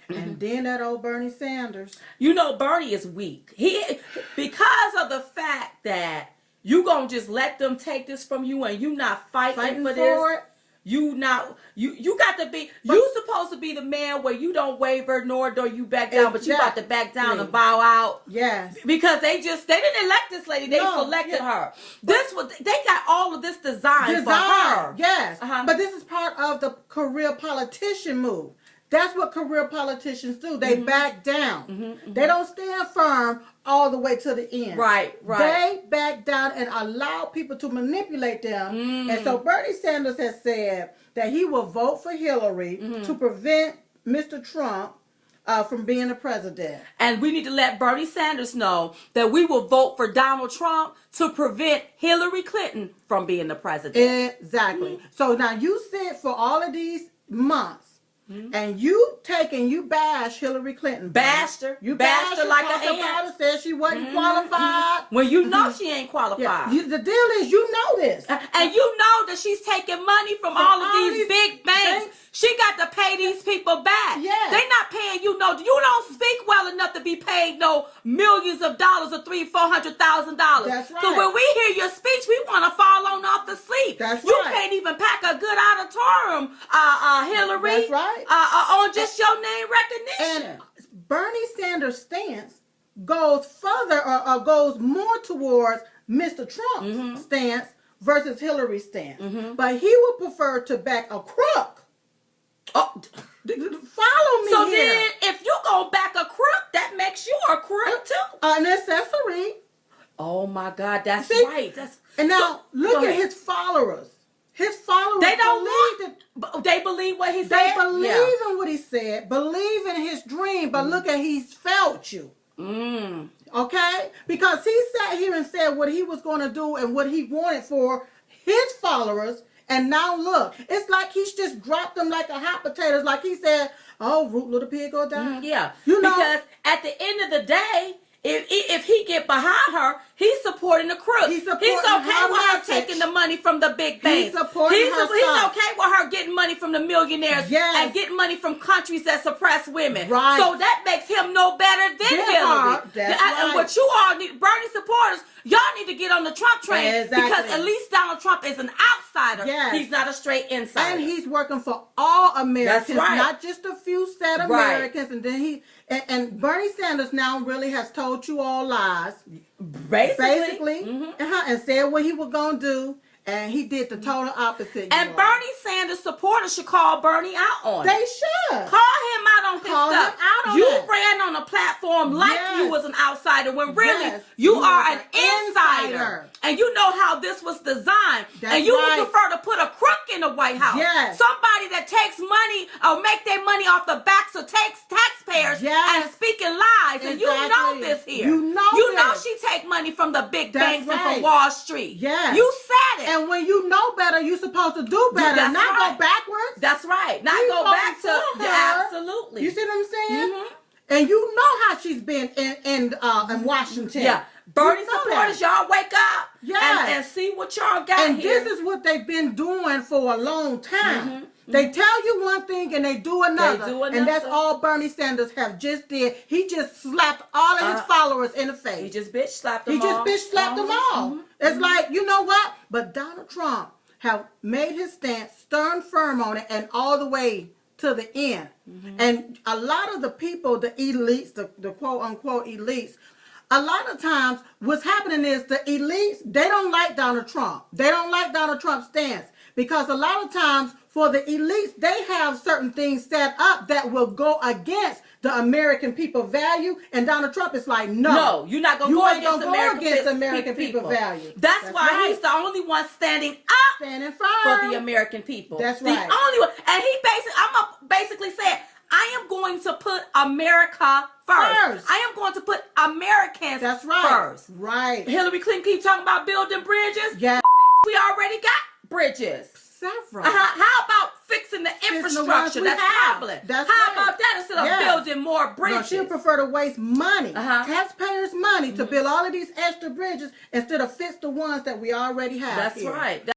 And then that old Bernie Sanders. You know, Bernie is weak. Because of the fact that you gonna just let them take this from you and you not fighting for this. It. You got to be. You supposed to be the man where you don't waver nor do you back down, but you about to back down and bow out. Yes, because they didn't elect this lady; they selected her. They got all of this designed for her. Yes, but this is part of the career politician move. That's what career politicians do. They back down. They don't stand firm all the way to the end. Right. They back down and allow people to manipulate them. And so Bernie Sanders has said that he will vote for Hillary to prevent Mr. Trump from being the president. And we need to let Bernie Sanders know that we will vote for Donald Trump to prevent Hillary Clinton from being the president. Exactly. So now you sit for all of these months. And you bash Hillary Clinton. Bashed her. You bashed her like an ant. Said she wasn't qualified. When you know she ain't qualified. The deal is you know this. And you know that she's taking money from all of these big banks. She got to pay these people back. Yeah. They not paying you no. You don't speak well enough to be paid no millions of dollars or $300,000-$400,000. That's right. So when we hear your speech, we want to fall on off to sleep. That's you right. can't even pack a good auditorium, Hillary. That's right. On just your name recognition. And Bernie Sanders' stance goes further or goes more towards Mr. Trump's stance versus Hillary's stance. But he would prefer to back a crook. Oh, follow me so here. Then if you go back a crook, that makes you a crook too. An accessory. Oh my God, that's right. And now look at his followers. His followers they they believe what he said. They believe in what he said, believe in his dream, but look at he's felt you. Okay? Because he sat here and said what he was going to do and what he wanted for his followers. And now look, it's like he's just dropped them like a hot potato. Like he said, oh, root little pig go down. You know? Because at the end of the day, if he get behind her, he's supporting the crook. He's okay with her taking the money from the big banks. He's okay with her getting money from the millionaires and getting money from countries that suppress women. Right. So that makes him no better than Hillary. And what you all need, Bernie supporters, y'all need to get on the Trump train because at least Donald Trump is an outsider. He's not a straight insider. And he's working for all Americans, not just a few set of Americans. And then and Bernie Sanders now really has told you all lies. Basically. And said what he was going to do. And he did the total opposite. And Bernie Sanders supporters should call Bernie out on it. They should. Call him out on his stuff. You ran on a platform like you was an outsider when really you are an insider. And you know how this was designed. And you would prefer to put a crook in the White House. Somebody that takes money or make their money off the backs of taxpayers and speaking lies. And you know this here. You know she take money from the big banks and from Wall Street. You said it. And when you know better, you're supposed to do better, not go backwards. That's right. Not go back to absolutely. You see what I'm saying? And you know how she's been in Washington. Bernie supporters, y'all wake up and see what y'all got and here. And this is what they've been doing for a long time. They tell you one thing and they do another. And that's all Bernie Sanders have just did. He just slapped all of his followers in the face. He just bitch slapped them all. He just bitch slapped them all. It's like, you know what? But Donald Trump have made his stance stern firm on it and all the way to the end. And a lot of the people, the elites, the quote unquote elites, a lot of times what's happening is the elites, they don't like Donald Trump. They don't like Donald Trump's stance. Because a lot of times for the elites, they have certain things set up that will go against the American people value. And Donald Trump is like, no, you're not going to go against American people value. That's why he's the only one standing up for the American people. That's right. The only one. And he basically said, I am going to put America first. I am going to put Americans first. Right. Hillary Clinton keep talking about building bridges. Yeah. We already got bridges. Several. How about fixing the infrastructure that's problem? How about that instead of building more bridges? No, she'll prefer to waste money, taxpayers' money, to build all of these extra bridges instead of fix the ones that we already have. That's right.